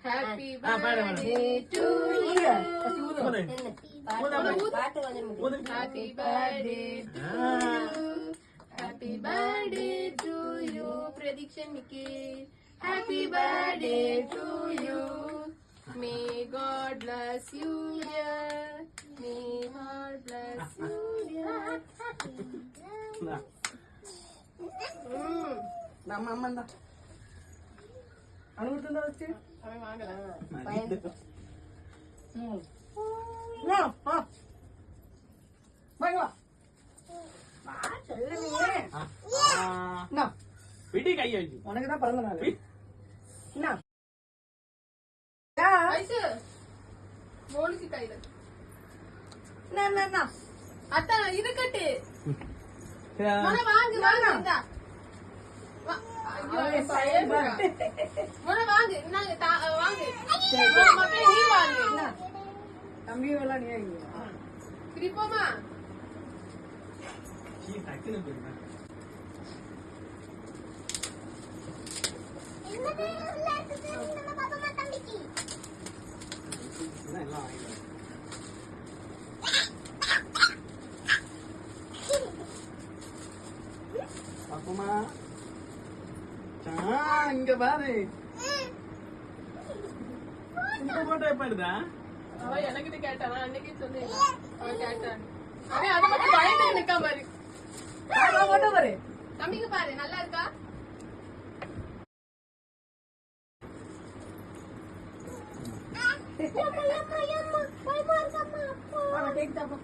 Happy birthday to you. Happy birthday to you. Happy birthday to you. Prediction Nikki. Happy birthday to you. May God bless you, dear. May God bless you, dear. நம்ம அம்மா தான் அனுபவத்துல வச்சு அவன் வாங்கலாம். உனக்குதான் பிறந்த நாள் வயசு மோனுக்கு கையில என்ன அத்தான் இருக்கட்டு. மொன வாங்கு வாங்கு இந்தா. ஐயோ பயப்படுறா. மொன வாங்கு இந்தாங்க வாங்கு. மக்களே நீ வாங்கு. தம்பி எல்லாம் நீ கிரிப்போமா பாப்பமா இங்க பாரு இந்த போட்டோ எப்ப எடுத்தா அவன் எனக்கிட்ட கேட்டான் அன்னைக்கே சொன்னேன். அவன் கேட்டான். அவன் அதை மட்டும் பயந்து நிக்காம பாரு. போட்டோ பாரு தம்பிக்கு பாரு நல்லா இருக்கா? கேக் சாப்பிடும்